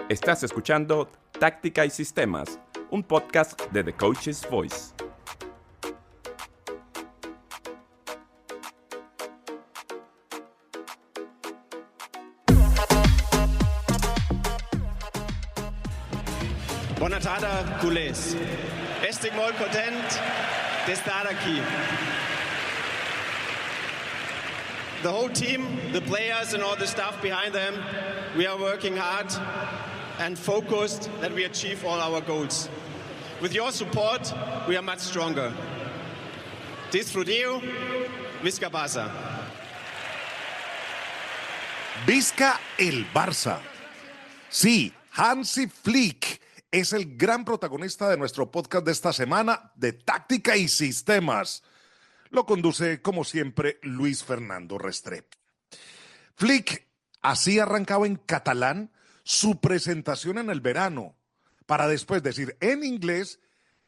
Estás escuchando Táctica y Sistemas, un podcast de The Coach's Voice. Bona tarda, culers. Estic molt content d'estar aquí. The whole team, the players and all the staff behind them, we are working hard and focused that we achieve all our goals. With your support, we are much stronger. Disfruteu, Visca Barça. Visca el Barça. Sí, Hansi Flick es el gran protagonista de nuestro podcast de esta semana de Táctica y Sistemas. Lo conduce, como siempre, Luis Fernando Restrepo. Flick así arrancaba en catalán su presentación en el verano, para después decir en inglés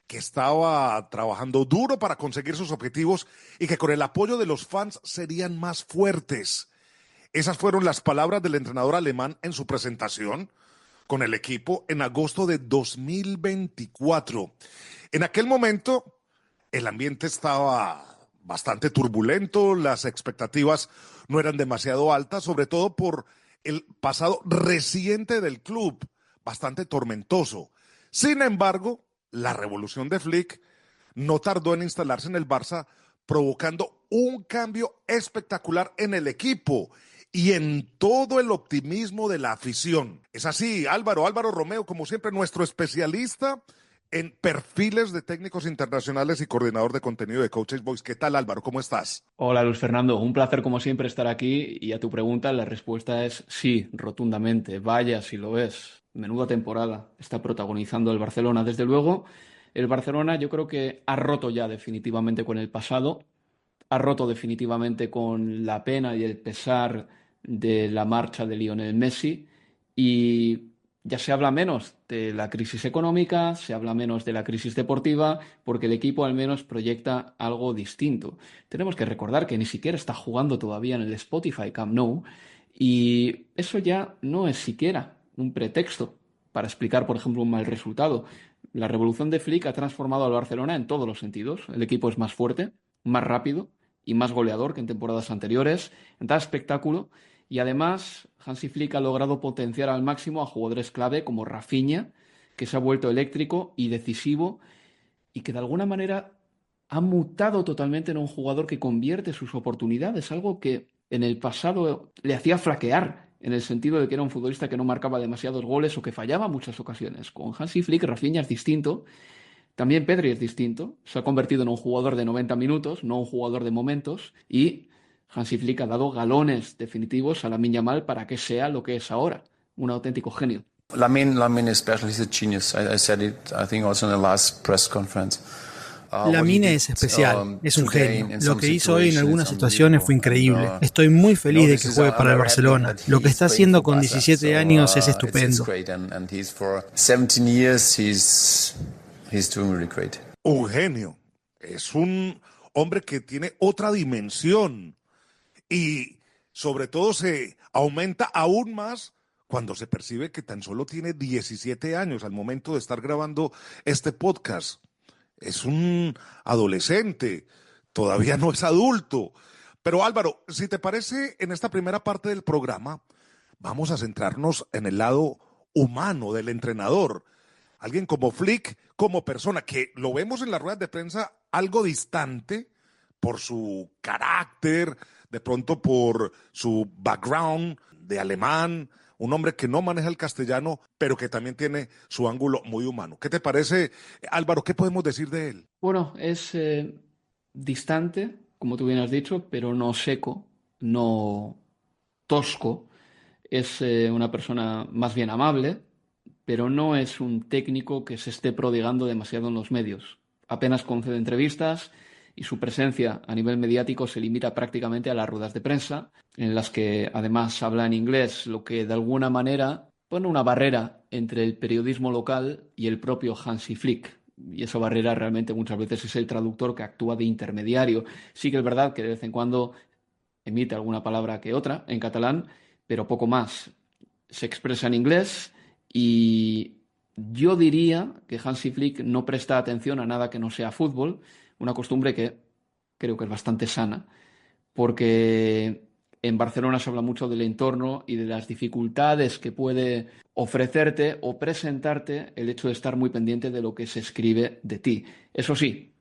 que estaba trabajando duro para conseguir sus objetivos y que con el apoyo de los fans serían más fuertes. Esas fueron las palabras del entrenador alemán en su presentación con el equipo en agosto de 2024. En aquel momento, el ambiente estaba bastante turbulento, las expectativas no eran demasiado altas, sobre todo por el pasado reciente del club, bastante tormentoso. Sin embargo, la revolución de Flick no tardó en instalarse en el Barça, provocando un cambio espectacular en el equipo y en todo el optimismo de la afición. Es así, Álvaro Romeo, como siempre, nuestro especialista en perfiles de técnicos internacionales y coordinador de contenido de Coach's Voice. ¿Qué tal, Álvaro? ¿Cómo estás? Hola, Luis Fernando. Un placer, como siempre, estar aquí. Y a tu pregunta, la respuesta es sí, rotundamente. Vaya si lo es. Menuda temporada está protagonizando el Barcelona. Desde luego, el Barcelona yo creo que ha roto ya definitivamente con el pasado, ha roto definitivamente con la pena y el pesar de la marcha de Lionel Messi y ya se habla menos de la crisis económica, se habla menos de la crisis deportiva, porque el equipo al menos proyecta algo distinto. Tenemos que recordar que ni siquiera está jugando todavía en el Spotify Camp Nou y eso ya no es siquiera un pretexto para explicar, por ejemplo, un mal resultado. La revolución de Flick ha transformado al Barcelona en todos los sentidos. El equipo es más fuerte, más rápido y más goleador que en temporadas anteriores, da espectáculo y además Hansi Flick ha logrado potenciar al máximo a jugadores clave como Rafinha, que se ha vuelto eléctrico y decisivo y que de alguna manera ha mutado totalmente en un jugador que convierte sus oportunidades, algo que en el pasado le hacía flaquear, en el sentido de que era un futbolista que no marcaba demasiados goles o que fallaba en muchas ocasiones. Con Hansi Flick, Rafinha es distinto. También Pedri es distinto, se ha convertido en un jugador de 90 minutos, no un jugador de momentos, y Hansi Flick ha dado galones definitivos a Lamine Yamal para que sea lo que es ahora, un auténtico genio. Lamine especially is a genius. I said it, I think, also in the last press conference. Lamine es especial, es un genio. Lo que hizo hoy en algunas situaciones fue increíble. Estoy muy feliz de que juegue para el Barcelona. Lo que está haciendo con 17 años es estupendo. Un genio. Es un hombre que tiene otra dimensión y sobre todo se aumenta aún más cuando se percibe que tan solo tiene 17 años al momento de estar grabando este podcast. Es un adolescente, todavía no es adulto. Pero Álvaro, si te parece, en esta primera parte del programa vamos a centrarnos en el lado humano del entrenador. Alguien como Flick, como persona, que lo vemos en las ruedas de prensa algo distante por su carácter, de pronto por su background de alemán, un hombre que no maneja el castellano, pero que también tiene su ángulo muy humano. ¿Qué te parece, Álvaro? ¿Qué podemos decir de él? Bueno, es distante, como tú bien has dicho, pero no seco, no tosco. Es una persona más bien amable, pero no es un técnico que se esté prodigando demasiado en los medios. Apenas concede entrevistas y su presencia a nivel mediático se limita prácticamente a las ruedas de prensa, en las que además habla en inglés, lo que de alguna manera pone una barrera entre el periodismo local y el propio Hansi Flick. Y esa barrera realmente muchas veces es el traductor que actúa de intermediario. Sí que es verdad que de vez en cuando emite alguna palabra que otra en catalán, pero poco más. Se expresa en inglés Y yo diría que Hansi Flick no presta atención a nada que no sea fútbol, una costumbre que creo que es bastante sana, porque en Barcelona se habla mucho del entorno y de las dificultades que puede ofrecerte o presentarte el hecho de estar muy pendiente de lo que se escribe de ti. Eso sí,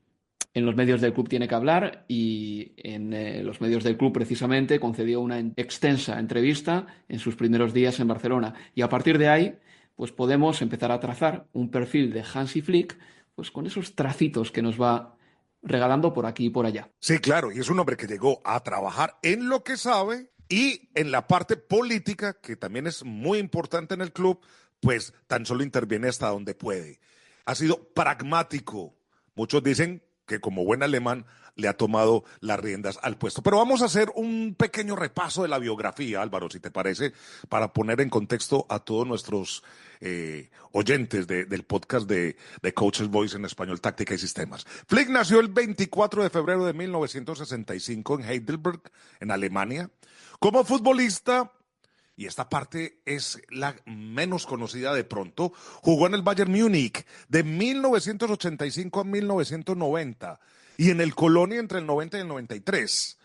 en los medios del club tiene que hablar y en los medios del club precisamente concedió una extensa entrevista en sus primeros días en Barcelona. Y a partir de ahí, pues podemos empezar a trazar un perfil de Hansi Flick, pues con esos tracitos que nos va regalando por aquí y por allá. Sí, claro, y es un hombre que llegó a trabajar en lo que sabe y en la parte política, que también es muy importante en el club, pues tan solo interviene hasta donde puede. Ha sido pragmático. Muchos dicen que como buen alemán le ha tomado las riendas al puesto. Pero vamos a hacer un pequeño repaso de la biografía, Álvaro, si te parece, para poner en contexto a todos nuestros oyentes del podcast de Coach's Voice en español, Táctica y Sistemas. Flick nació el 24 de febrero de 1965 en Heidelberg, en Alemania. Como futbolista, y esta parte es la menos conocida de pronto, jugó en el Bayern Múnich de 1985 a 1990 y en el Colonia entre el 90 y el 93.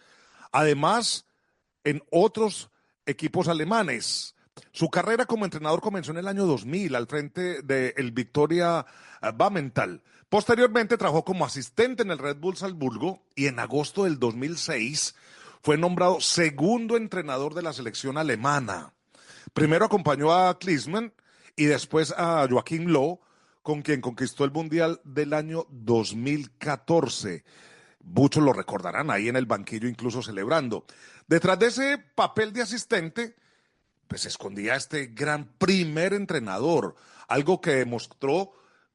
Además, en otros equipos alemanes. Su carrera como entrenador comenzó en el año 2000 al frente del Victoria Bammental. Posteriormente trabajó como asistente en el Red Bull Salzburgo y en agosto del 2006 fue nombrado segundo entrenador de la selección alemana. Primero acompañó a Klinsmann y después a Joachim Löw, con quien conquistó el Mundial del año 2014. Muchos lo recordarán ahí en el banquillo, incluso celebrando. Detrás de ese papel de asistente, pues se escondía este gran primer entrenador, algo que demostró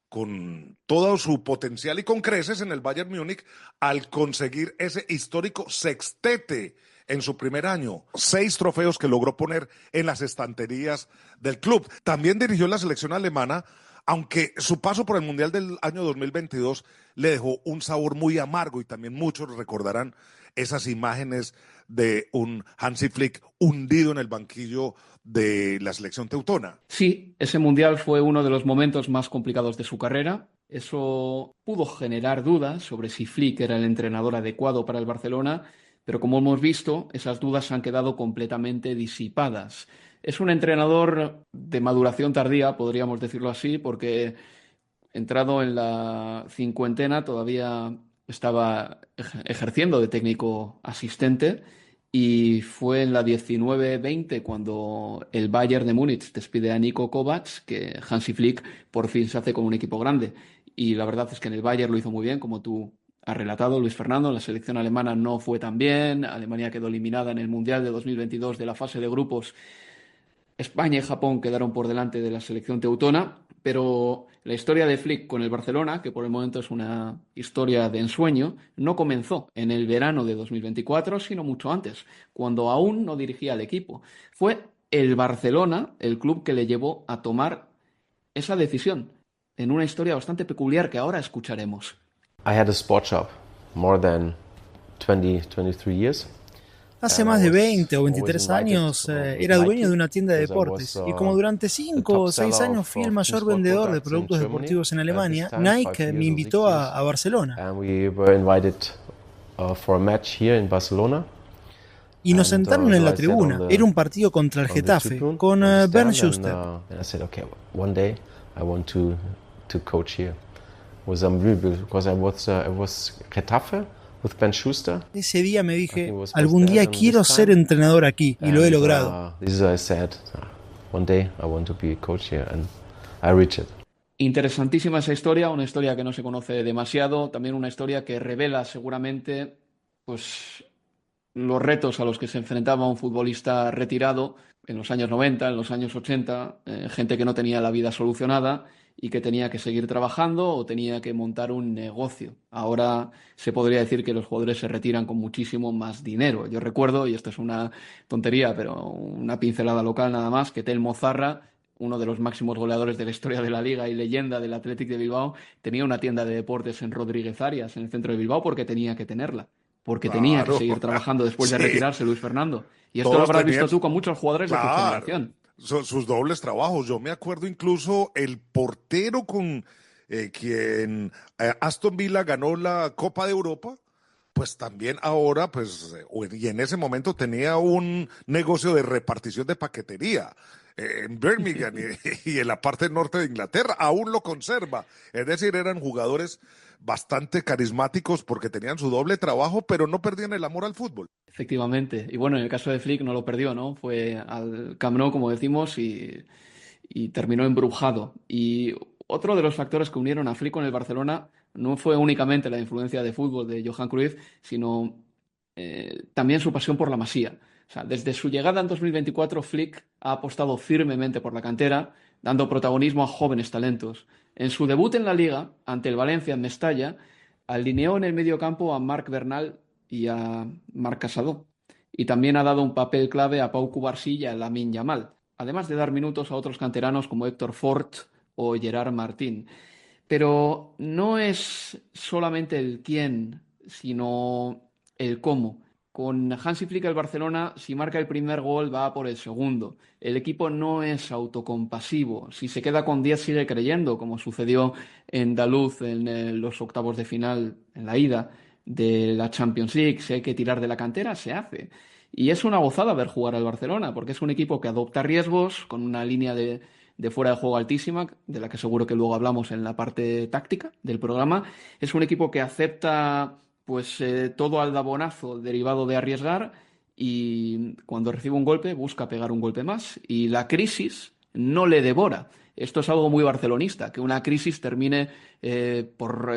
con todo su potencial y con creces en el Bayern Múnich al conseguir ese histórico sextete en su primer año. 6 trofeos que logró poner en las estanterías del club. También dirigió la selección alemana, aunque su paso por el Mundial del año 2022 le dejó un sabor muy amargo y también muchos recordarán esas imágenes de un Hansi Flick hundido en el banquillo de la selección teutona. Sí, ese Mundial fue uno de los momentos más complicados de su carrera. Eso pudo generar dudas sobre si Flick era el entrenador adecuado para el Barcelona, pero como hemos visto, esas dudas han quedado completamente disipadas. Es un entrenador de maduración tardía, podríamos decirlo así, porque entrado en la cincuentena todavía estaba ejerciendo de técnico asistente y fue en la 19-20 cuando el Bayern de Múnich despide a Niko Kovac que Hansi Flick por fin se hace con un equipo grande. Y la verdad es que en el Bayern lo hizo muy bien, como tú has relatado, Luis Fernando. La selección alemana no fue tan bien. Alemania quedó eliminada en el Mundial de 2022 de la fase de grupos. España y Japón quedaron por delante de la selección teutona, pero la historia de Flick con el Barcelona, que por el momento es una historia de ensueño, no comenzó en el verano de 2024, sino mucho antes, cuando aún no dirigía al equipo. Fue el Barcelona el club que le llevó a tomar esa decisión, en una historia bastante peculiar que ahora escucharemos. I had a sport shop more than 23 years. Hace más de 20 o 23 años era dueño de una tienda de deportes y como durante 5 o 6 años fui el mayor vendedor de productos deportivos en Alemania, Nike me invitó a Barcelona. Y nos sentaron en la tribuna. Era un partido contra el Getafe, con Bernd Schuster. Ese día me dije, algún día quiero ser entrenador aquí, y lo he logrado. Interesantísima esa historia, una historia que no se conoce demasiado, también una historia que revela seguramente pues, los retos a los que se enfrentaba un futbolista retirado en los años 90, en los años 80, gente que no tenía la vida solucionada y que tenía que seguir trabajando o tenía que montar un negocio. Ahora se podría decir que los jugadores se retiran con muchísimo más dinero. Yo recuerdo, y esto es una tontería, pero una pincelada local nada más, que Telmo Zarra, uno de los máximos goleadores de la historia de la Liga y leyenda del Athletic de Bilbao, tenía una tienda de deportes en Rodríguez Arias, en el centro de Bilbao, porque tenía que tenerla. Porque tenía que seguir trabajando después de retirarse, Luis Fernando. Y esto lo habrás visto tú con muchos jugadores de tu generación. sus dobles trabajos. Yo me acuerdo incluso el portero con quien Aston Villa ganó la Copa de Europa, pues también ahora, pues, y en ese momento tenía un negocio de repartición de paquetería en Birmingham y en la parte norte de Inglaterra, aún lo conserva. Es decir, eran jugadores bastante carismáticos porque tenían su doble trabajo, pero no perdían el amor al fútbol. Efectivamente. Y bueno, en el caso de Flick no lo perdió, ¿no? Fue al Camp Nou, como decimos, y terminó embrujado. Y otro de los factores que unieron a Flick con el Barcelona no fue únicamente la influencia de fútbol de Johan Cruyff, sino también su pasión por la Masía. O sea, desde su llegada en 2024, Flick ha apostado firmemente por la cantera, dando protagonismo a jóvenes talentos. En su debut en la Liga, ante el Valencia en Mestalla, alineó en el mediocampo a Marc Bernal y a Marc Casado. Y también ha dado un papel clave a Pau Cubarsí y a Lamine Yamal, además de dar minutos a otros canteranos como Héctor Fort o Gerard Martín. Pero no es solamente el quién, sino el cómo. Con Hansi Flick el Barcelona, si marca el primer gol, va por el segundo. El equipo no es autocompasivo. Si se queda con 10, sigue creyendo, como sucedió en Daluz en los octavos de final, en la ida de la Champions League. Si hay que tirar de la cantera, se hace. Y es una gozada ver jugar al Barcelona, porque es un equipo que adopta riesgos, con una línea de fuera de juego altísima, de la que seguro que luego hablamos en la parte táctica del programa. Es un equipo que acepta todo aldabonazo derivado de arriesgar, y cuando recibe un golpe busca pegar un golpe más, y la crisis no le devora. Esto es algo muy barcelonista, que una crisis termine por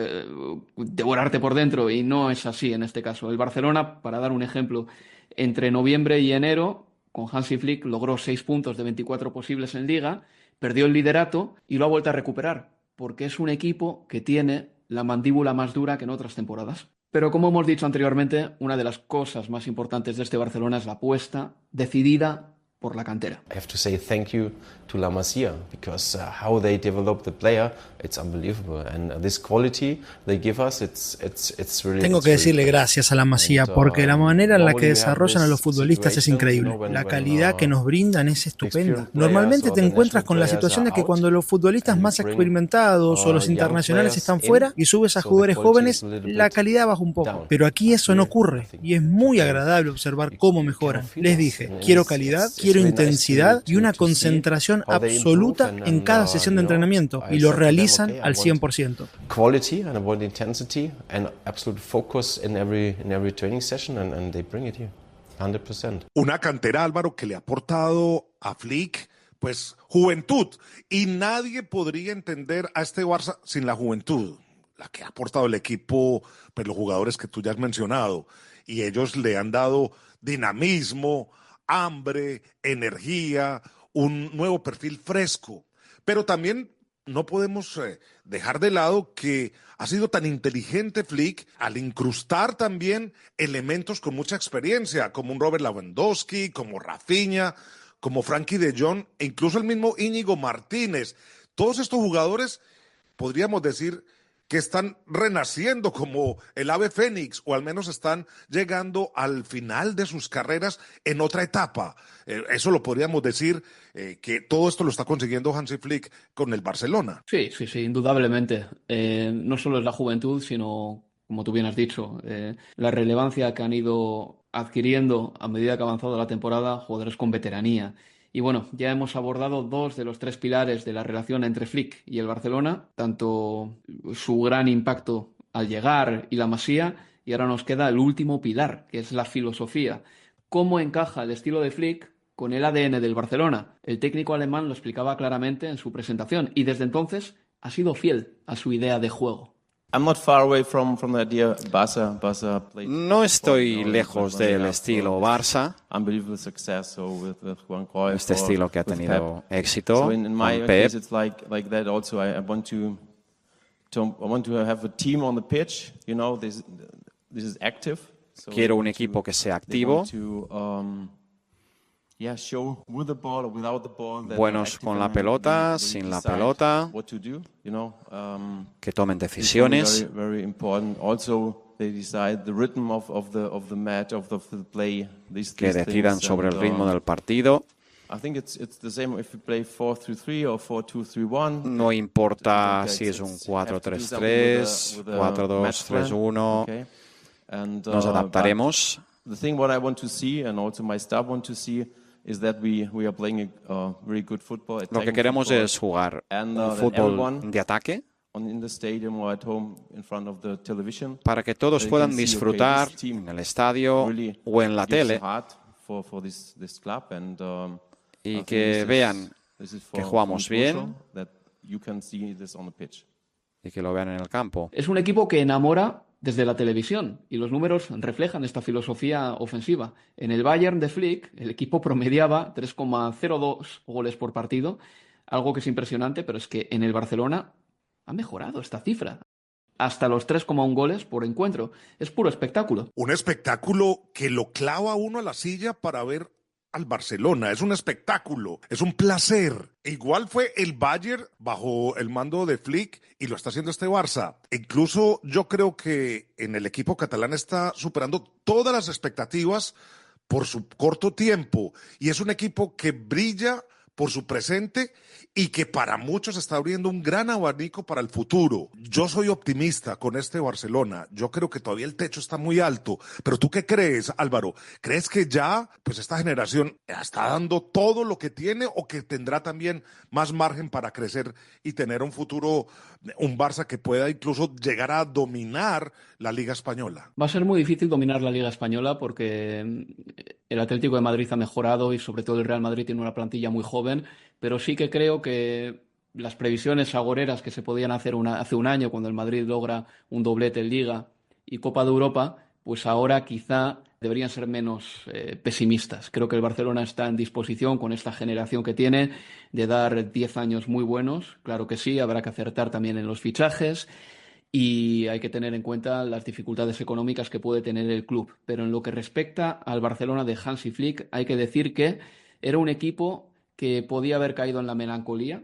devorarte por dentro, y no es así en este caso. El Barcelona, para dar un ejemplo, entre noviembre y enero, con Hansi Flick logró 6 puntos de 24 posibles en Liga, perdió el liderato y lo ha vuelto a recuperar, porque es un equipo que tiene la mandíbula más dura que en otras temporadas. Pero como hemos dicho anteriormente, una de las cosas más importantes de este Barcelona es la apuesta decidida por la cantera. I have to say thank you to La Masia, because how they develop the player, it's unbelievable, and this quality they give us, it's really. Tengo que decirle gracias a La Masia, porque la manera en la que desarrollan a los futbolistas es increíble. La calidad que nos brindan es estupenda. Normalmente te encuentras con la situación de que cuando los futbolistas más experimentados o los internacionales están fuera y subes a jugadores jóvenes, la calidad baja un poco. Pero aquí eso no ocurre, y es muy agradable observar cómo mejoran. Les dije, quiero calidad, quiero intensidad y una concentración absoluta en cada sesión de entrenamiento, y lo realizan al 100%. Quality and about intensity and absolute focus in every training session, and they bring it here 100%. Una cantera, Álvaro, que le ha aportado a Flick pues juventud, y nadie podría entender a este Barça sin la juventud, la que ha aportado el equipo, pues los jugadores que tú ya has mencionado, y ellos le han dado dinamismo, hambre, energía, un nuevo perfil fresco. Pero también no podemos dejar de lado que ha sido tan inteligente Flick al incrustar también elementos con mucha experiencia, como un Robert Lewandowski, como Rafinha, como Frankie de Jong, e incluso el mismo Íñigo Martínez. Todos estos jugadores, podríamos decir, que están renaciendo como el ave fénix, o al menos están llegando al final de sus carreras en otra etapa. Eso lo podríamos decir, que todo esto lo está consiguiendo Hansi Flick con el Barcelona. Sí, indudablemente. No solo es la juventud, sino, como tú bien has dicho, la relevancia que han ido adquiriendo a medida que ha avanzado la temporada jugadores con veteranía. Y bueno, ya hemos abordado 2 de los 3 pilares de la relación entre Flick y el Barcelona, tanto su gran impacto al llegar y la Masía, y ahora nos queda el último pilar, que es la filosofía. ¿Cómo encaja el estilo de Flick con el ADN del Barcelona? El técnico alemán lo explicaba claramente en su presentación, y desde entonces ha sido fiel a su idea de juego. No estoy lejos del estilo Barça, este estilo que ha tenido éxito con Pep. Quiero un equipo que sea activo, buenos con la pelota, sin la pelota, que tomen decisiones, que decidan sobre el ritmo del partido. No importa si es un 4-3-3, 4-2-3-1, nos adaptaremos. Lo que queremos es jugar un fútbol de ataque para que todos puedan disfrutar en el estadio o en la tele y que vean que jugamos bien y que lo vean en el campo. Es un equipo que enamora desde la televisión y los números reflejan esta filosofía ofensiva. En el Bayern de Flick, el equipo promediaba 3,02 goles por partido, algo que es impresionante, pero es que en el Barcelona ha mejorado esta cifra. Hasta los 3,1 goles por encuentro. Es puro espectáculo. Un espectáculo que lo clava a uno a la silla para ver al Barcelona. Es un espectáculo, es un placer. Igual fue el Bayern bajo el mando de Flick y lo está haciendo este Barça. Incluso yo creo que en el equipo catalán está superando todas las expectativas por su corto tiempo y es un equipo que brilla por su presente y que para muchos está abriendo un gran abanico para el futuro. Yo soy optimista con este Barcelona. Yo creo que todavía el techo está muy alto. Pero ¿tú qué crees, Álvaro? ¿Crees que ya pues esta generación está dando todo lo que tiene o que tendrá también más margen para crecer y tener un futuro, un Barça que pueda incluso llegar a dominar la Liga Española? Va a ser muy difícil dominar la Liga Española porque el Atlético de Madrid ha mejorado y sobre todo el Real Madrid tiene una plantilla muy joven, pero sí que creo que las previsiones agoreras que se podían hacer hace un año cuando el Madrid logra un doblete en Liga y Copa de Europa, pues ahora quizá deberían ser menos pesimistas. Creo que el Barcelona está en disposición con esta generación que tiene de dar 10 años muy buenos. Claro que sí, habrá que acertar también en los fichajes y hay que tener en cuenta las dificultades económicas que puede tener el club. Pero en lo que respecta al Barcelona de Hansi Flick, hay que decir que era un equipo que podía haber caído en la melancolía,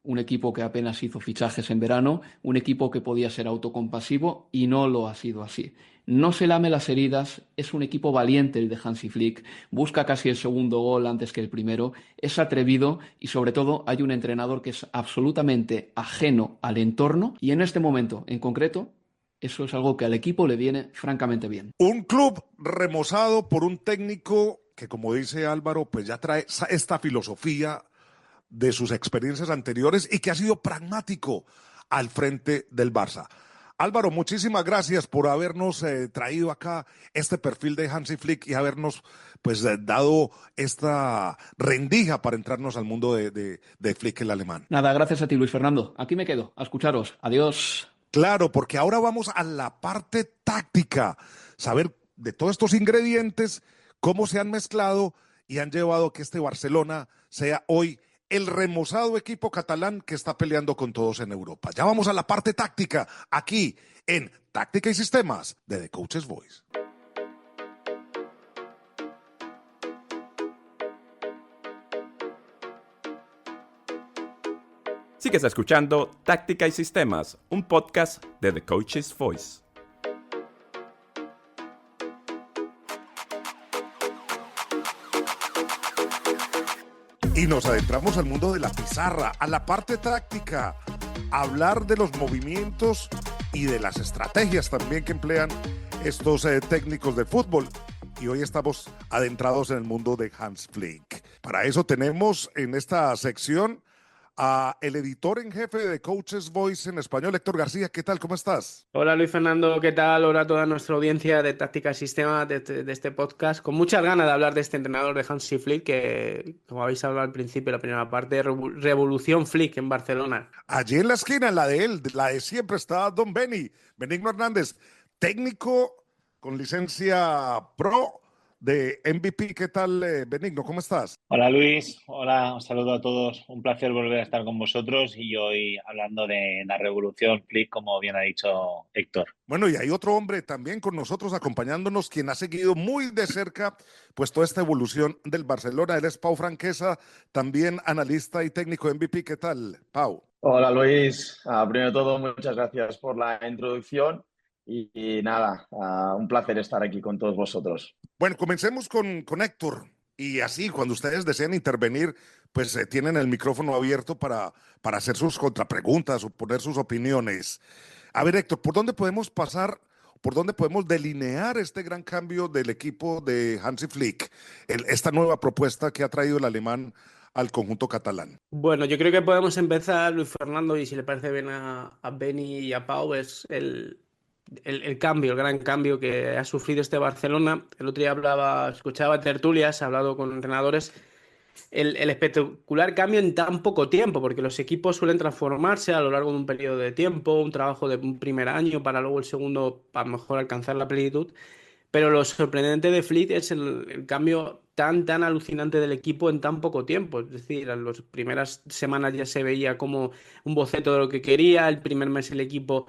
un equipo que apenas hizo fichajes en verano, un equipo que podía ser autocompasivo y no lo ha sido así. No se lame las heridas, es un equipo valiente el de Hansi Flick, busca casi el segundo gol antes que el primero, es atrevido y sobre todo hay un entrenador que es absolutamente ajeno al entorno y en este momento en concreto eso es algo que al equipo le viene francamente bien. Un club remozado por un técnico que, como dice Álvaro, pues ya trae esta filosofía de sus experiencias anteriores y que ha sido pragmático al frente del Barça. Álvaro, muchísimas gracias por habernos traído acá este perfil de Hansi Flick y habernos pues dado esta rendija para entrarnos al mundo de Flick, el alemán. Nada, gracias a ti, Luis Fernando. Aquí me quedo, a escucharos. Adiós. Claro, porque ahora vamos a la parte táctica, saber de todos estos ingredientes, cómo se han mezclado y han llevado a que este Barcelona sea hoy el remozado equipo catalán que está peleando con todos en Europa. Ya vamos a la parte táctica, aquí en Táctica y Sistemas de The Coach's Voice. Sigues escuchando Táctica y Sistemas, un podcast de The Coach's Voice. Y nos adentramos al mundo de la pizarra, a la parte táctica, a hablar de los movimientos y de las estrategias también que emplean estos técnicos de fútbol. Y hoy estamos adentrados en el mundo de Hans Flick. Para eso tenemos en esta sección a el editor en jefe de Coach's Voice en español, Héctor García. ¿Qué tal? ¿Cómo estás? Hola Luis Fernando, ¿qué tal? Hola a toda nuestra audiencia de Táctica y Sistema de este podcast. Con muchas ganas de hablar de este entrenador de Hansi Flick, que como habéis hablado al principio, la primera parte, revolución Flick en Barcelona. Allí en la esquina, la de él, la de siempre, está Don Benigno Hernández, técnico con licencia pro de MVP. ¿Qué tal, Benigno? ¿Cómo estás? Hola Luis, hola, un saludo a todos. Un placer volver a estar con vosotros y hoy hablando de la revolución Flick, como bien ha dicho Héctor. Bueno, y hay otro hombre también con nosotros acompañándonos, quien ha seguido muy de cerca pues toda esta evolución del Barcelona. Él es Pau Franquesa, también analista y técnico de MVP. ¿Qué tal, Pau? Hola Luis, primero de todo muchas gracias por la introducción. Y nada, un placer estar aquí con todos vosotros. Bueno, comencemos con Héctor. Y así, cuando ustedes desean intervenir, pues tienen el micrófono abierto para hacer sus contrapreguntas o poner sus opiniones. A ver, Héctor, ¿por dónde podemos pasar, por dónde podemos delinear este gran cambio del equipo de Hansi Flick, esta nueva propuesta que ha traído el alemán al conjunto catalán? Bueno, yo creo que podemos empezar, Luis Fernando, y si le parece bien a Benny y a Pau, es el cambio, el gran cambio que ha sufrido este Barcelona. El otro día escuchaba tertulias, he hablado con entrenadores, el espectacular cambio en tan poco tiempo, porque los equipos suelen transformarse a lo largo de un periodo de tiempo, un trabajo de un primer año para luego el segundo, a lo mejor alcanzar la plenitud. Pero lo sorprendente de Flick es el cambio tan alucinante del equipo en tan poco tiempo. Es decir, en las primeras semanas ya se veía como un boceto de lo que quería, el primer mes el equipo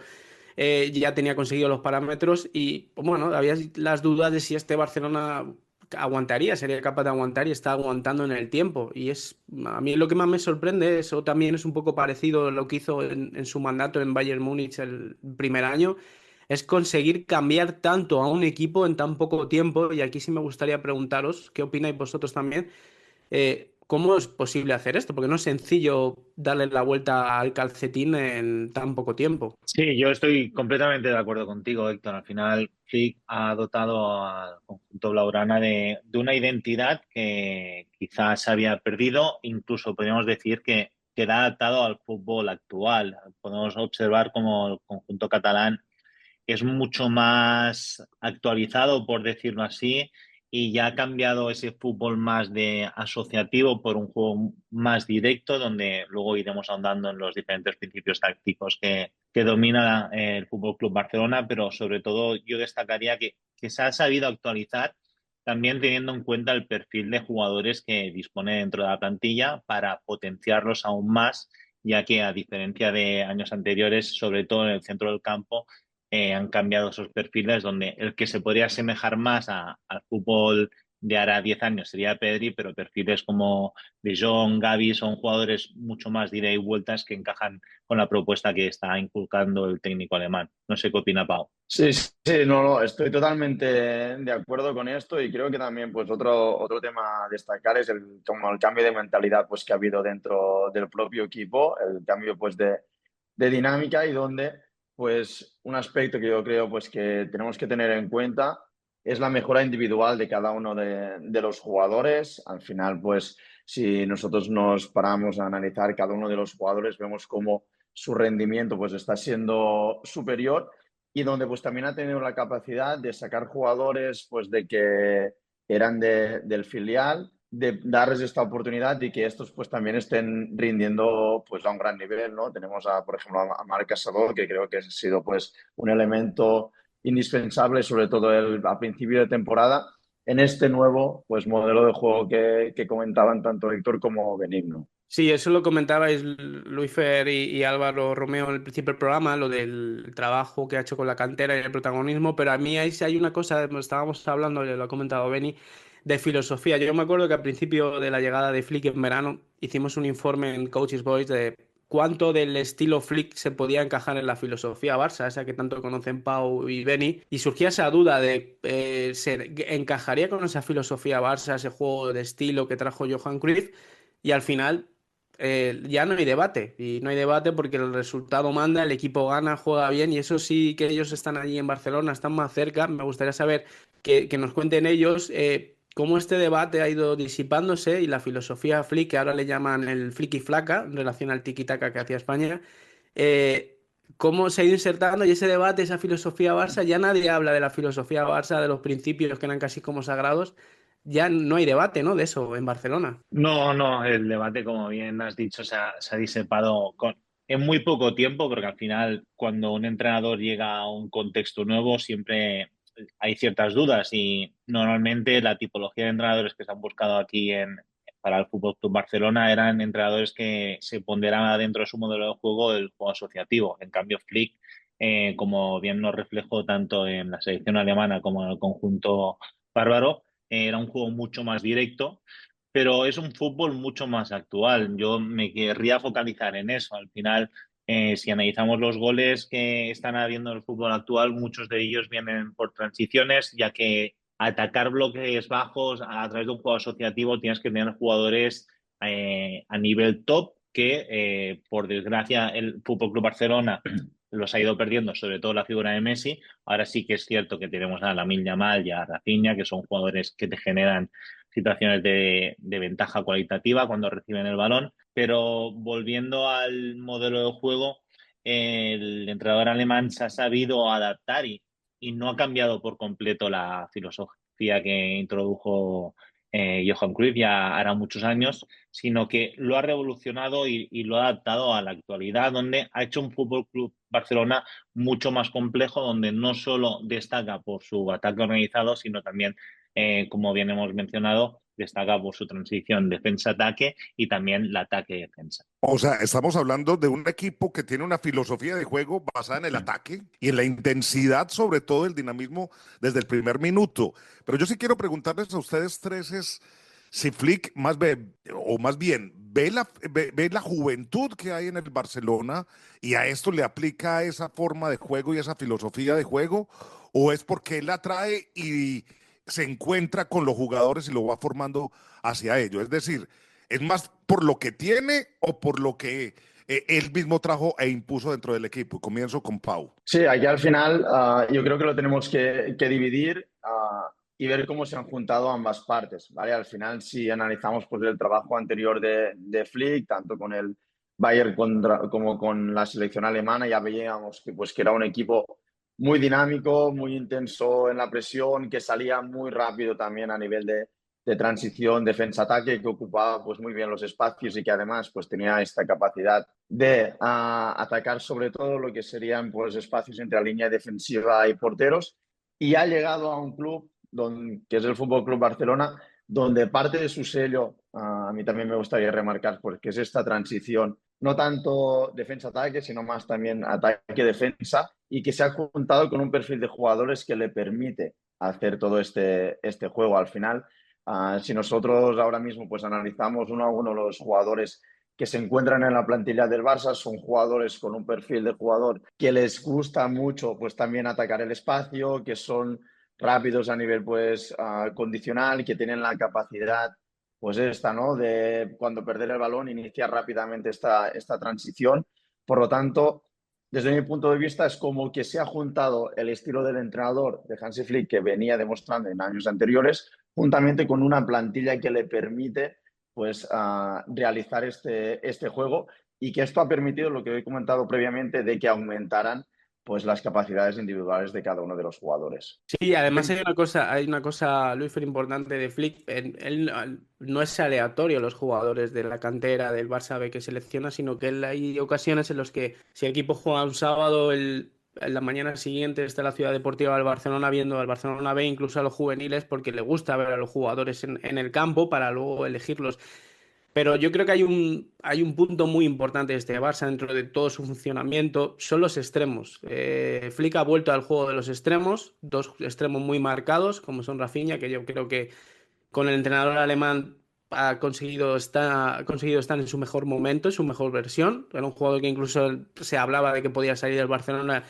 ya tenía conseguido los parámetros y bueno, había las dudas de si este Barcelona aguantaría, sería capaz de aguantar y está aguantando en el tiempo. Y a mí lo que más me sorprende, eso también es un poco parecido a lo que hizo en su mandato en Bayern Múnich el primer año, es conseguir cambiar tanto a un equipo en tan poco tiempo. Y aquí sí me gustaría preguntaros, ¿qué opináis vosotros también? ¿Cómo es posible hacer esto? Porque no es sencillo darle la vuelta al calcetín en tan poco tiempo. Sí, yo estoy completamente de acuerdo contigo, Héctor. Al final, Flick ha dotado al conjunto blaugrana de una identidad que quizás se había perdido, incluso podríamos decir que la ha adaptado al fútbol actual. Podemos observar como el conjunto catalán es mucho más actualizado, por decirlo así, y ya ha cambiado ese fútbol más de asociativo por un juego más directo, donde luego iremos ahondando en los diferentes principios tácticos que domina el Fútbol Club Barcelona, pero sobre todo yo destacaría que se ha sabido actualizar también teniendo en cuenta el perfil de jugadores que dispone dentro de la plantilla para potenciarlos aún más, ya que a diferencia de años anteriores, sobre todo en el centro del campo, han cambiado esos perfiles donde el que se podría asemejar más al fútbol de ahora 10 años sería Pedri, pero perfiles como De Jong, Gavi son jugadores mucho más de ida y vueltas que encajan con la propuesta que está inculcando el técnico alemán. No sé qué opina Pau. Sí, sí, no, estoy totalmente de acuerdo con esto y creo que también pues otro tema a destacar es como el cambio de mentalidad pues que ha habido dentro del propio equipo, el cambio pues de dinámica y donde pues un aspecto que yo creo pues que tenemos que tener en cuenta es la mejora individual de cada uno de los jugadores. Al final pues si nosotros nos paramos a analizar cada uno de los jugadores vemos cómo su rendimiento pues está siendo superior y donde pues también ha tenido la capacidad de sacar jugadores pues de que eran del filial, de darles esta oportunidad y que estos pues también estén rindiendo pues a un gran nivel, ¿no? Tenemos por ejemplo a Marc Casador, que creo que ha sido pues un elemento indispensable, sobre todo a principio de temporada, en este nuevo pues modelo de juego que comentaban tanto Héctor como Benigno. Sí, eso lo comentabais Luis Fer y Álvaro Romeo en el principio del programa, lo del trabajo que ha hecho con la cantera y el protagonismo, pero a mí ahí sí hay una cosa, estábamos hablando, lo ha comentado Beni, de filosofía. Yo me acuerdo que al principio de la llegada de Flick en verano hicimos un informe en Coaches Voice de cuánto del estilo Flick se podía encajar en la filosofía Barça, esa que tanto conocen Pau y Beni, y surgía esa duda de ¿se encajaría con esa filosofía Barça, ese juego de estilo que trajo Johan Cruyff? Y al final ya no hay debate. Y no hay debate porque el resultado manda, el equipo gana, juega bien. Y eso sí que ellos están allí en Barcelona, están más cerca. Me gustaría saber que nos cuenten ellos cómo este debate ha ido disipándose y la filosofía Flick, que ahora le llaman el Flick y Flaca, en relación al tiki-taka que hacía España, cómo se ha ido insertando y ese debate, esa filosofía Barça, ya nadie habla de la filosofía Barça, de los principios que eran casi como sagrados. Ya no hay debate, ¿no? De eso en Barcelona. No, el debate, como bien has dicho, se ha disipado en muy poco tiempo, porque al final, cuando un entrenador llega a un contexto nuevo, siempre hay ciertas dudas y normalmente la tipología de entrenadores que se han buscado aquí para el Fútbol Club Barcelona eran entrenadores que se ponderaban dentro de su modelo de juego el juego asociativo. En cambio, Flick, como bien nos reflejó tanto en la selección alemana como en el conjunto bárbaro, era un juego mucho más directo, pero es un fútbol mucho más actual. Yo me querría focalizar en eso. Al final, si analizamos los goles que están habiendo en el fútbol actual, muchos de ellos vienen por transiciones, ya que atacar bloques bajos a través de un juego asociativo tienes que tener jugadores a nivel top que, por desgracia, el FC Barcelona los ha ido perdiendo, sobre todo la figura de Messi. Ahora sí que es cierto que tenemos a Lamine Yamal y a Rafinha, que son jugadores que te generan situaciones de ventaja cualitativa cuando reciben el balón, pero volviendo al modelo de juego, el entrenador alemán se ha sabido adaptar y no ha cambiado por completo la filosofía que introdujo Johan Cruyff ya hará muchos años, sino que lo ha revolucionado y lo ha adaptado a la actualidad, donde ha hecho un Fútbol Club Barcelona mucho más complejo, donde no solo destaca por su ataque organizado, sino también, como bien hemos mencionado, destaca por su transición defensa-ataque y también el ataque-defensa. O sea, estamos hablando de un equipo que tiene una filosofía de juego basada en el ataque y en la intensidad, sobre todo el dinamismo desde el primer minuto. Pero yo sí quiero preguntarles a ustedes tres si Flick más bien ve la juventud que hay en el Barcelona y a esto le aplica esa forma de juego y esa filosofía de juego, o es porque él la trae y se encuentra con los jugadores y lo va formando hacia ello. Es decir, ¿es más por lo que tiene o por lo que él mismo trajo e impuso dentro del equipo? Comienzo con Pau. Sí, aquí al final yo creo que lo tenemos que dividir y ver cómo se han juntado ambas partes, ¿vale? Al final, si analizamos pues, el trabajo anterior de Flick, tanto con el Bayern como con la selección alemana, ya veíamos que era un equipo muy dinámico, muy intenso en la presión, que salía muy rápido también a nivel de transición, defensa-ataque, que ocupaba pues, muy bien los espacios y que además pues, tenía esta capacidad de atacar sobre todo lo que serían pues, espacios entre la línea defensiva y porteros. Y ha llegado a un club que es el FC Barcelona, donde parte de su sello, a mí también me gustaría remarcar, porque es esta transición, no tanto defensa-ataque, sino más también ataque-defensa, y que se ha juntado con un perfil de jugadores que le permite hacer todo este juego. Al final, si nosotros ahora mismo pues analizamos uno a uno los jugadores que se encuentran en la plantilla del Barça, son jugadores con un perfil de jugador que les gusta mucho pues también atacar el espacio, que son rápidos a nivel pues condicional, que tienen la capacidad pues ¿no? De cuando perder el balón iniciar rápidamente esta transición. Por lo tanto, desde mi punto de vista es como que se ha juntado el estilo del entrenador de Hansi Flick que venía demostrando en años anteriores, juntamente con una plantilla que le permite pues realizar este juego, y que esto ha permitido lo que he comentado previamente de que aumentaran pues las capacidades individuales de cada uno de los jugadores. Sí, además hay una cosa, Luis, importante de Flick. Él no es aleatorio los jugadores de la cantera del Barça B que selecciona, sino que hay ocasiones en las que si el equipo juega un sábado, en la mañana siguiente está en la Ciudad Deportiva del Barcelona viendo al Barcelona B, incluso a los juveniles, porque le gusta ver a los jugadores en el campo para luego elegirlos. Pero yo creo que hay un punto muy importante de este Barça dentro de todo su funcionamiento, son los extremos. Flick ha vuelto al juego de los extremos, dos extremos muy marcados, como son Rafinha, que yo creo que con el entrenador alemán ha conseguido estar en su mejor momento, en su mejor versión. Era un jugador que incluso se hablaba de que podía salir del Barcelona,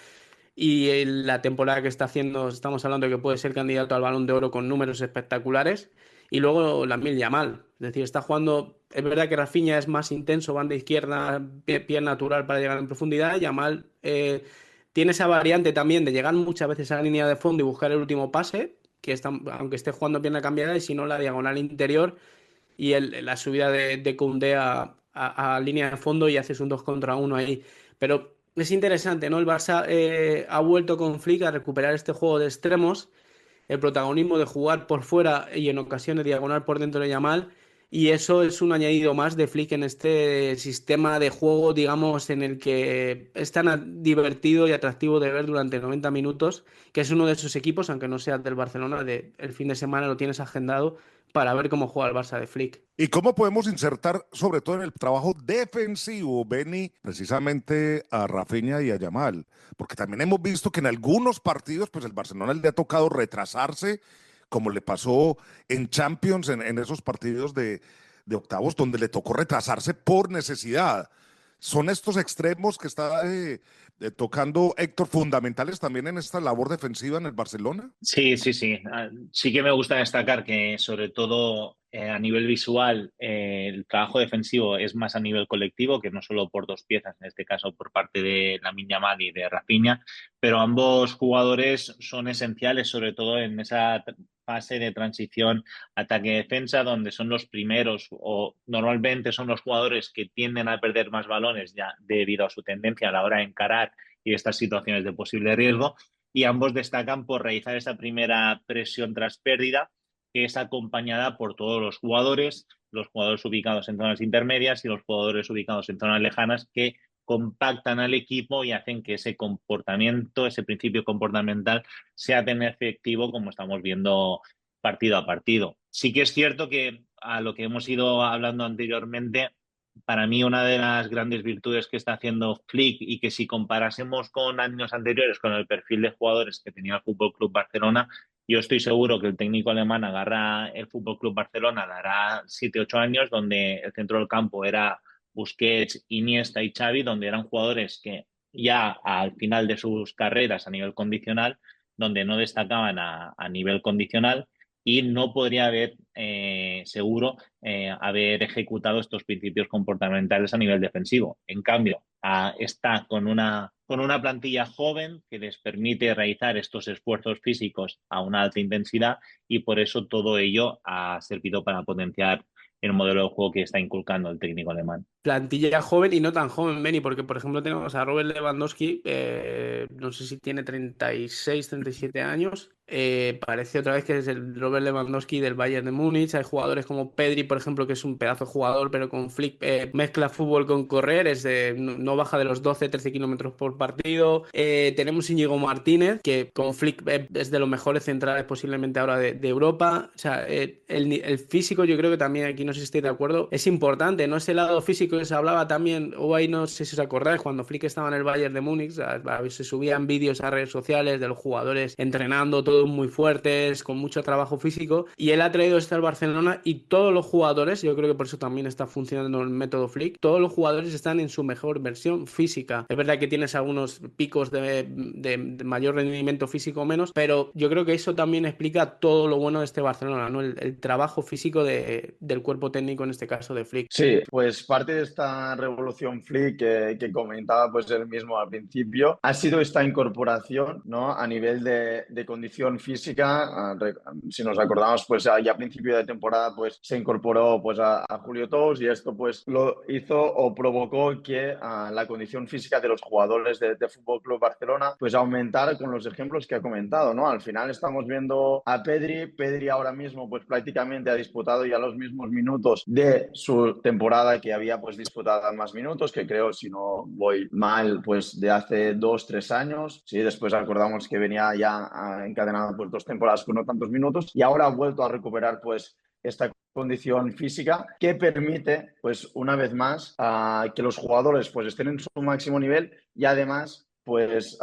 y en la temporada que está haciendo, estamos hablando de que puede ser candidato al Balón de Oro con números espectaculares. Y luego Lamine Yamal, es decir, está jugando. Es verdad que Rafinha es más intenso, banda izquierda, pie natural para llegar en profundidad. Yamal tiene esa variante también de llegar muchas veces a la línea de fondo y buscar el último pase, que aunque esté jugando pierna cambiada, y si no, la diagonal interior y la subida de Koundé a línea de fondo, y haces un 2 contra 1 ahí. Pero es interesante, ¿no? El Barça ha vuelto con Flick a recuperar este juego de extremos, el protagonismo de jugar por fuera y en ocasiones diagonal por dentro de Yamal, y eso es un añadido más de Flick en este sistema de juego, digamos, en el que es tan divertido y atractivo de ver durante 90 minutos, que es uno de esos equipos, aunque no sea del Barcelona, el fin de semana lo tienes agendado para ver cómo juega el Barça de Flick. ¿Y cómo podemos insertar, sobre todo en el trabajo defensivo, Benny, precisamente a Rafinha y a Yamal? Porque también hemos visto que en algunos partidos, pues el Barcelona le ha tocado retrasarse, como le pasó en Champions, en esos partidos de octavos, donde le tocó retrasarse por necesidad. ¿Son estos extremos que está tocando Héctor fundamentales también en esta labor defensiva en el Barcelona? Sí. Sí que me gusta destacar que sobre todo a nivel visual el trabajo defensivo es más a nivel colectivo, que no solo por dos piezas, en este caso por parte de Lamine Yamal y de Rafinha, pero ambos jugadores son esenciales, sobre todo en esa fase de transición ataque-defensa, donde son los primeros o normalmente son los jugadores que tienden a perder más balones ya debido a su tendencia a la hora de encarar y estas situaciones de posible riesgo, y ambos destacan por realizar esa primera presión tras pérdida, que es acompañada por todos los jugadores ubicados en zonas intermedias y los jugadores ubicados en zonas lejanas, que compactan al equipo y hacen que ese comportamiento, ese principio comportamental sea tan efectivo como estamos viendo partido a partido. Sí que es cierto que a lo que hemos ido hablando anteriormente, para mí una de las grandes virtudes que está haciendo Flick, y que si comparásemos con años anteriores con el perfil de jugadores que tenía el Fútbol Club Barcelona, yo estoy seguro que el técnico alemán agarra el Fútbol Club Barcelona, dará 7-8 años, donde el centro del campo era Busquets, Iniesta y Xavi, donde eran jugadores que ya al final de sus carreras a nivel condicional, donde no destacaban a nivel condicional, y no podría haber, seguro, haber ejecutado estos principios comportamentales a nivel defensivo. En cambio, está con una plantilla joven que les permite realizar estos esfuerzos físicos a una alta intensidad, y por eso todo ello ha servido para potenciar el modelo de juego que está inculcando el técnico alemán. Plantilla joven y no tan joven, Benny, porque por ejemplo tenemos a Robert Lewandowski, no sé si tiene 36, 37 años, parece otra vez que es el Robert Lewandowski del Bayern de Múnich. Hay jugadores como Pedri, por ejemplo, que es un pedazo de jugador, pero con Flick mezcla fútbol con correr, no baja de los 12-13 kilómetros por partido. Tenemos Íñigo Martínez, que con Flick es de los mejores centrales posiblemente ahora de Europa. O sea, el físico, yo creo que también aquí, no sé si estáis de acuerdo, es importante, ¿no? Ese lado físico que se hablaba también, o ahí no sé si os acordáis, cuando Flick estaba en el Bayern de Múnich, se subían vídeos a redes sociales de los jugadores entrenando, todos muy fuertes, con mucho trabajo físico, y él ha traído esto al Barcelona, y todos los jugadores, yo creo que por eso también está funcionando el método Flick, todos los jugadores están en su mejor versión física. Es verdad que tienes algunos picos de mayor rendimiento físico o menos, pero yo creo que eso también explica todo lo bueno de este Barcelona, ¿no? El trabajo físico del cuerpo técnico, en este caso de Flick. Sí, pues parte de esta revolución Flick que comentaba pues él mismo al principio ha sido esta incorporación, ¿no? A nivel de condición física. Si nos acordamos, pues ya a principio de temporada pues se incorporó pues a Julio Tous, y esto pues lo hizo o provocó que la condición física de los jugadores de Fútbol Club Barcelona pues aumentara con los ejemplos que ha comentado, ¿no? Al final estamos viendo a Pedri ahora mismo pues prácticamente ha disputado ya los mismos minutos de su temporada que había pues disputado más minutos, que creo, si no voy mal, pues de hace 2-3 años. Sí, después acordamos que venía ya encadenado pues 2 temporadas con no tantos minutos, y ahora ha vuelto a recuperar pues esta condición física que permite pues una vez más que los jugadores pues estén en su máximo nivel, y además pues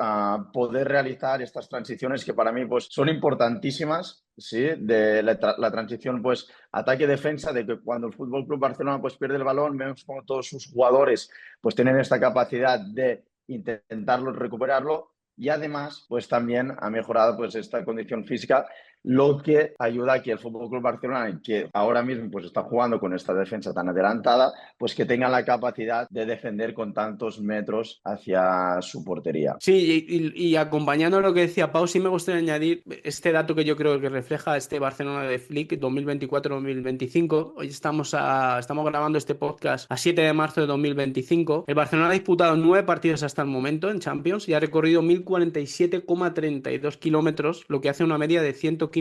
poder realizar estas transiciones que para mí pues son importantísimas. Sí, de la transición pues ataque-defensa, de que cuando el Fútbol Club Barcelona pues pierde el balón, vemos como todos sus jugadores pues tienen esta capacidad de intentarlo recuperarlo, y además pues también ha mejorado pues esta condición física, lo que ayuda a que el Fútbol Club Barcelona, que ahora mismo pues está jugando con esta defensa tan adelantada, pues que tenga la capacidad de defender con tantos metros hacia su portería. Sí, y acompañando lo que decía Pau, sí me gustaría añadir este dato que yo creo que refleja este Barcelona de Flick 2024-2025. Hoy estamos grabando este podcast a 7 de marzo de 2025. El Barcelona ha disputado 9 partidos hasta el momento en Champions y ha recorrido 1047,32 kilómetros, lo que hace una media de 115,89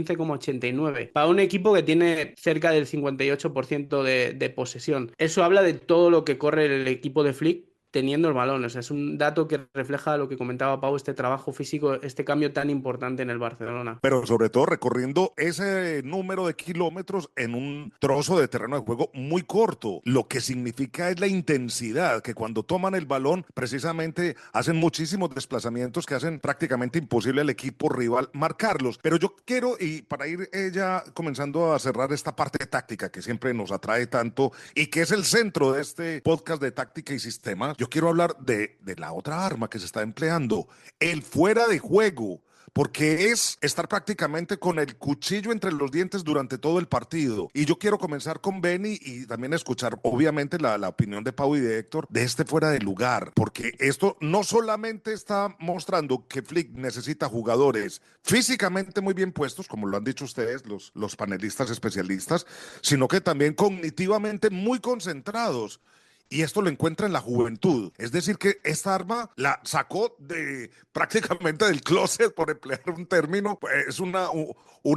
para un equipo que tiene cerca del 58% de posesión. Eso habla de todo lo que corre el equipo de Flick teniendo el balón. O sea, es un dato que refleja lo que comentaba Pau, este trabajo físico, este cambio tan importante en el Barcelona. Pero sobre todo recorriendo ese número de kilómetros en un trozo de terreno de juego muy corto. Lo que significa es la intensidad, que cuando toman el balón precisamente hacen muchísimos desplazamientos que hacen prácticamente imposible al equipo rival marcarlos. Pero yo quiero, y para ir ya comenzando a cerrar esta parte táctica que siempre nos atrae tanto y que es el centro de este podcast de Táctica y Sistema, yo quiero hablar de la otra arma que se está empleando, el fuera de juego, porque es estar prácticamente con el cuchillo entre los dientes durante todo el partido. Y yo quiero comenzar con Benny y también escuchar, obviamente, la opinión de Pau y de Héctor de este fuera de lugar, porque esto no solamente está mostrando que Flick necesita jugadores físicamente muy bien puestos, como lo han dicho ustedes, los panelistas especialistas, sino que también cognitivamente muy concentrados. Y esto lo encuentra en la juventud. Es decir, que esta arma la sacó prácticamente del closet, por emplear un término. Es un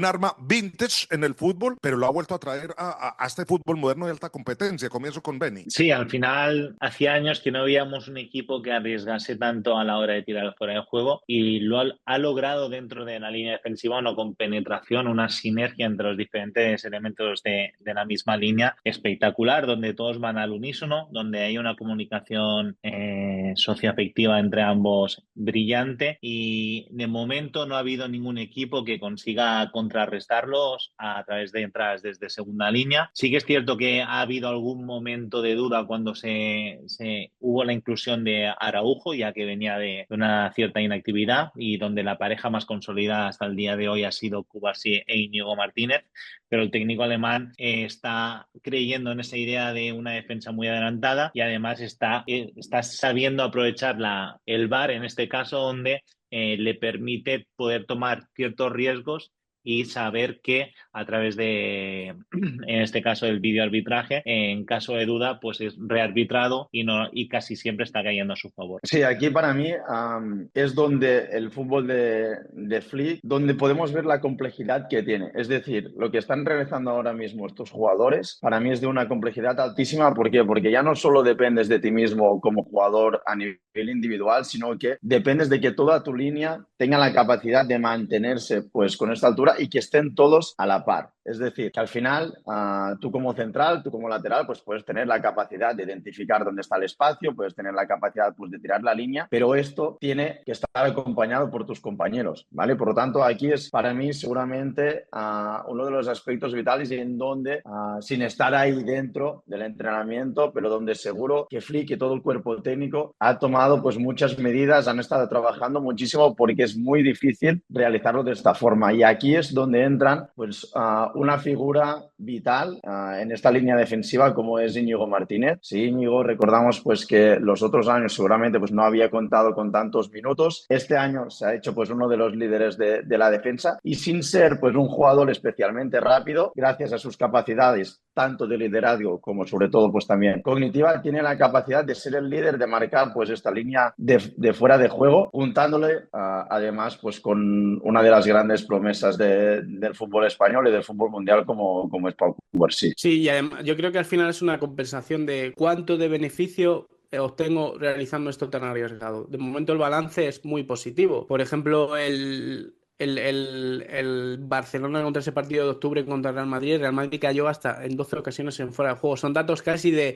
arma vintage en el fútbol, pero lo ha vuelto a traer a este fútbol moderno de alta competencia. Comienzo con Benny. Sí, al final hacía años que no veíamos un equipo que arriesgase tanto a la hora de tirar fuera de juego y lo ha logrado dentro de la línea defensiva, no con penetración, una sinergia entre los diferentes elementos de la misma línea espectacular, donde todos van al unísono, donde hay una comunicación socioafectiva entre ambos brillante y de momento no ha habido ningún equipo que consiga contrarrestarlos a través de entradas desde segunda línea. Sí que es cierto que ha habido algún momento de duda cuando hubo la inclusión de Araujo, ya que venía de una cierta inactividad y donde la pareja más consolidada hasta el día de hoy ha sido Cubarsí e Íñigo Martínez, pero el técnico alemán está creyendo en esa idea de una defensa muy adelantada y además está sabiendo aprovechar el VAR en este caso, donde le permite poder tomar ciertos riesgos y saber que a través de, en este caso, del videoarbitraje, en caso de duda, pues es rearbitrado y casi siempre está cayendo a su favor. Sí, aquí para mí es donde el fútbol de Flick, donde podemos ver la complejidad que tiene. Es decir, lo que están realizando ahora mismo estos jugadores, para mí es de una complejidad altísima. ¿Por qué? Porque ya no solo dependes de ti mismo como jugador a nivel individual, sino que dependes de que toda tu línea tenga la capacidad de mantenerse pues con esta altura y que estén todos a la par. Es decir, que al final tú como central, tú como lateral, pues puedes tener la capacidad de identificar dónde está el espacio, puedes tener la capacidad pues, de tirar la línea, pero esto tiene que estar acompañado por tus compañeros, ¿vale? Por lo tanto, aquí es para mí seguramente uno de los aspectos vitales y en donde, sin estar ahí dentro del entrenamiento, pero donde seguro que Flick y todo el cuerpo técnico ha tomado pues muchas medidas, han estado trabajando muchísimo porque es muy difícil realizarlo de esta forma. Y aquí es donde entran pues una figura vital en esta línea defensiva como es Íñigo Martínez. Sí, Íñigo, recordamos pues que los otros años seguramente pues no había contado con tantos minutos. Este año se ha hecho pues uno de los líderes de la defensa y sin ser pues un jugador especialmente rápido, gracias a sus capacidades tanto de liderazgo como sobre todo pues también cognitiva, tiene la capacidad de ser el líder, de marcar pues esta línea de fuera de juego, juntándole además pues con una de las grandes promesas del fútbol español y del fútbol mundial como es Pau Cubarsí. Sí, y además yo creo que al final es una compensación de cuánto de beneficio obtengo realizando esto tan arriesgado. De momento el balance es muy positivo. Por ejemplo, el Barcelona contra ese partido de octubre contra el Real Madrid cayó hasta en 12 ocasiones en fuera de juego. Son datos casi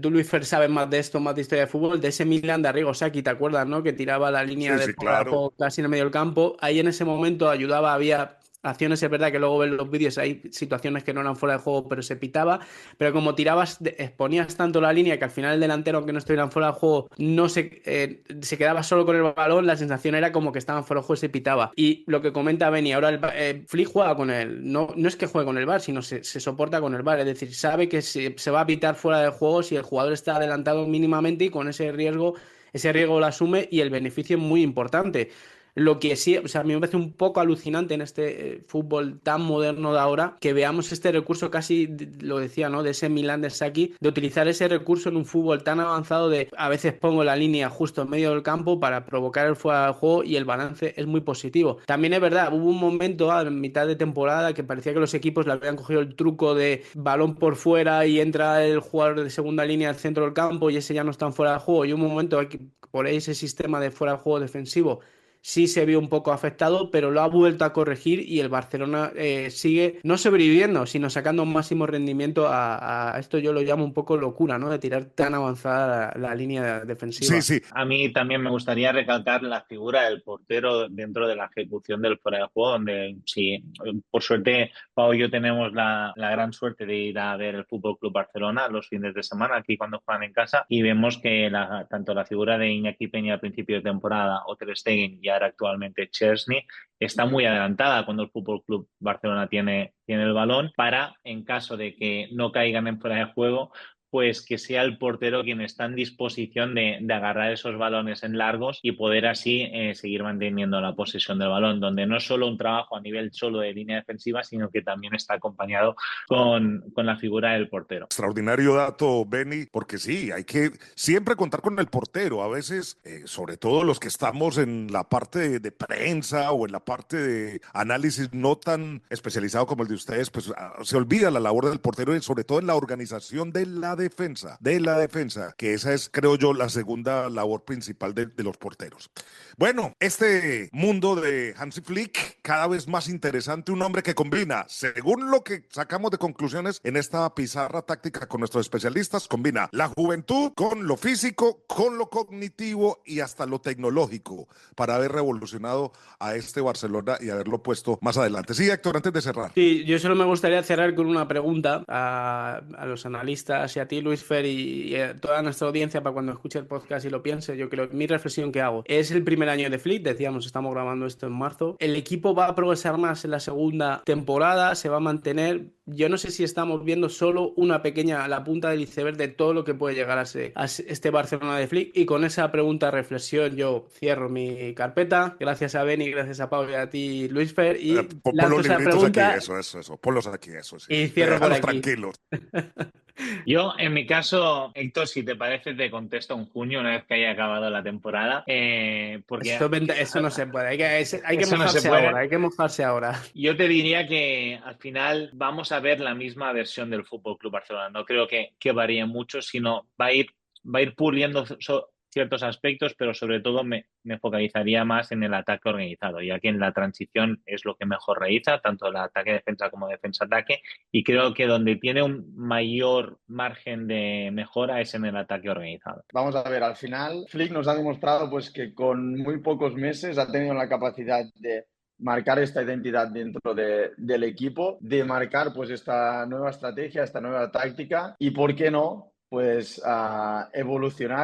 tú, Luis Fer, sabes más de esto, más de historia de fútbol, de ese Milan de Arrigo Sacchi, ¿te acuerdas, no? Que tiraba la línea de fuera de juego casi en el medio del campo. Ahí en ese momento ayudaba, había acciones, es verdad que luego ven los vídeos, hay situaciones que no eran fuera de juego, pero se pitaba, pero como tirabas, exponías tanto la línea que al final el delantero, aunque no estuvieran fuera de juego, no se quedaba solo con el balón, la sensación era como que estaban fuera de juego y se pitaba. Y lo que comenta Benny, ahora Flick juega con él, no es que juegue con el VAR, sino se soporta con el VAR, es decir, sabe que se va a pitar fuera de juego si el jugador está adelantado mínimamente y con ese riesgo lo asume y el beneficio es muy importante. Lo que sí, o sea, a mí me parece un poco alucinante en este fútbol tan moderno de ahora que veamos este recurso casi, lo decía, ¿no? De ese Milan de Sacchi, de utilizar ese recurso en un fútbol tan avanzado de a veces pongo la línea justo en medio del campo para provocar el fuera del juego y el balance es muy positivo. También es verdad, hubo un momento a mitad de temporada que parecía que los equipos le habían cogido el truco de balón por fuera y entra el jugador de segunda línea al centro del campo y ese ya no está en fuera de juego y un momento por ahí ese sistema de fuera de juego defensivo sí se vio un poco afectado, pero lo ha vuelto a corregir y el Barcelona sigue no sobreviviendo, sino sacando un máximo rendimiento a esto. Yo lo llamo un poco locura, ¿no? De tirar tan avanzada la línea defensiva. Sí, sí. A mí también me gustaría recalcar la figura del portero dentro de la ejecución del fuera de juego, donde sí, por suerte, Pau y yo tenemos la gran suerte de ir a ver el Fútbol Club Barcelona los fines de semana, aquí cuando juegan en casa, y vemos que tanto la figura de Iñaki Peña al principio de temporada o Ter Stegen y ahora actualmente Chesney está muy adelantada cuando el Fútbol Club Barcelona tiene el balón para, en caso de que no caigan en fuera de juego, pues que sea el portero quien está en disposición de agarrar esos balones en largos y poder así seguir manteniendo la posesión del balón, donde no es solo un trabajo a nivel solo de línea defensiva, sino que también está acompañado con la figura del portero. Extraordinario dato, Benny, porque sí, hay que siempre contar con el portero. A veces, sobre todo los que estamos en la parte de prensa o en la parte de análisis no tan especializado como el de ustedes, pues se olvida la labor del portero y sobre todo en la organización de la defensa, que esa es, creo yo, la segunda labor principal de los porteros. Bueno, este mundo de Hansi Flick, cada vez más interesante, un hombre que combina, según lo que sacamos de conclusiones en esta pizarra táctica con nuestros especialistas, combina la juventud con lo físico, con lo cognitivo y hasta lo tecnológico, para haber revolucionado a este Barcelona y haberlo puesto más adelante. Sí, Héctor, antes de cerrar. Sí, yo solo me gustaría cerrar con una pregunta a los analistas y a ti, Luis Fer, y a toda nuestra audiencia para cuando escuche el podcast y lo piense. Yo creo que mi reflexión que hago es el primer año de Flick, decíamos, estamos grabando esto en marzo. El equipo va a progresar más en la segunda temporada, se va a mantener. Yo no sé si estamos viendo solo la punta del iceberg de todo lo que puede llegar a este Barcelona de Flick. Y con esa pregunta, reflexión, yo cierro mi carpeta. Gracias a Benny, gracias a Pau y a ti, Luis Fer. Y lanzo esa pregunta. Aquí, eso. Ponlos aquí, eso. Sí. Y cierro por aquí. Tranquilos. Yo, en mi caso, Héctor, si te parece, te contesto en junio, una vez que haya acabado la temporada. Porque eso no se puede. Hay que mojarse ahora. Yo te diría que al final vamos a ver la misma versión del Fútbol Club Barcelona. No creo que varíe mucho, sino va a ir puliendo ciertos aspectos, pero sobre todo me focalizaría más en el ataque organizado, ya que en la transición es lo que mejor realiza, tanto el ataque-defensa como defensa-ataque, y creo que donde tiene un mayor margen de mejora es en el ataque organizado. Vamos a ver, al final Flick nos ha demostrado pues que con muy pocos meses ha tenido la capacidad de marcar esta identidad dentro del equipo, de marcar pues esta nueva estrategia, esta nueva táctica y, ¿por qué no?, pues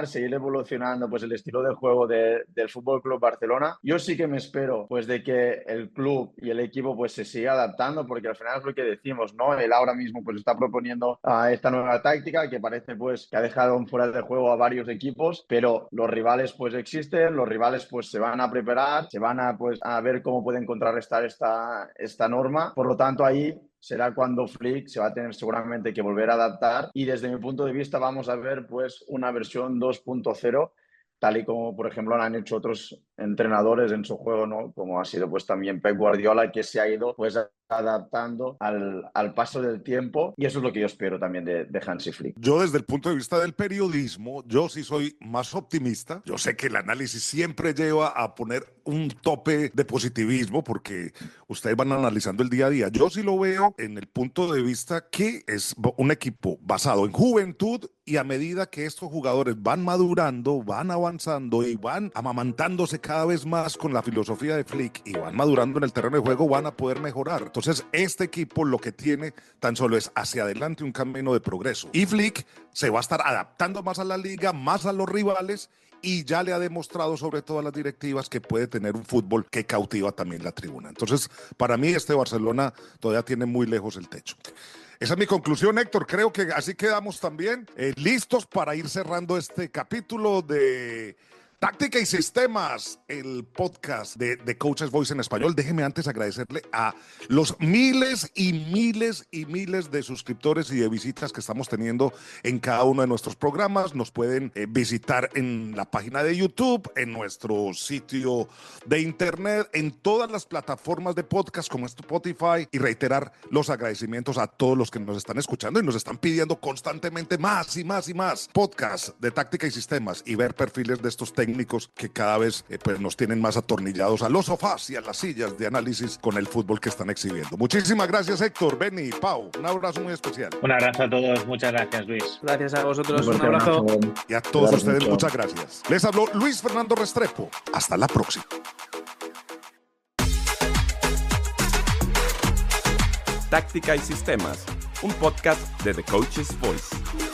seguir evolucionando pues el estilo de juego del Fútbol Club Barcelona. Yo sí que me espero pues de que el club y el equipo pues se siga adaptando, porque al final es lo que decimos, ¿no? Él ahora mismo pues está proponiendo esta nueva táctica que parece pues que ha dejado fuera de juego a varios equipos, pero los rivales pues existen, los rivales pues se van a preparar, se van a ver cómo pueden contrarrestar esta norma. Por lo tanto, ahí será cuando Flick se va a tener seguramente que volver a adaptar y desde mi punto de vista vamos a ver pues una versión 2.0 tal y como por ejemplo lo han hecho otros entrenadores en su juego, ¿no? Como ha sido pues también Pep Guardiola, que se ha ido pues adaptando al paso del tiempo, y eso es lo que yo espero también de Hansi Flick. Yo desde el punto de vista del periodismo, yo sí soy más optimista. Yo sé que el análisis siempre lleva a poner un tope de positivismo porque ustedes van analizando el día a día. Yo sí lo veo en el punto de vista que es un equipo basado en juventud, y a medida que estos jugadores van madurando, van avanzando y van amamantándose cada vez más con la filosofía de Flick y van madurando en el terreno de juego, van a poder mejorar. Entonces, este equipo lo que tiene tan solo es hacia adelante un camino de progreso. Y Flick se va a estar adaptando más a la liga, más a los rivales, y ya le ha demostrado sobre todo a las directivas que puede tener un fútbol que cautiva también la tribuna. Entonces, para mí este Barcelona todavía tiene muy lejos el techo. Esa es mi conclusión, Héctor. Creo que así quedamos también listos para ir cerrando este capítulo de Táctica y Sistemas, el podcast de Coaches Voice en español. Déjeme antes agradecerle a los miles y miles y miles de suscriptores y de visitas que estamos teniendo en cada uno de nuestros programas. Nos pueden visitar en la página de YouTube, en nuestro sitio de internet, en todas las plataformas de podcast como Spotify, y reiterar los agradecimientos a todos los que nos están escuchando y nos están pidiendo constantemente más y más y más podcasts de Táctica y Sistemas y ver perfiles de estos técnicos técnicos que cada vez pues nos tienen más atornillados a los sofás y a las sillas de análisis con el fútbol que están exhibiendo. Muchísimas gracias, Héctor, Benny, Pau. Un abrazo muy especial. Un abrazo a todos. Muchas gracias, Luis. Gracias a vosotros. Un abrazo. Y a todos ustedes, muchas gracias. Les habló Luis Fernando Restrepo. Hasta la próxima. Táctica y Sistemas, un podcast de The Coach's Voice.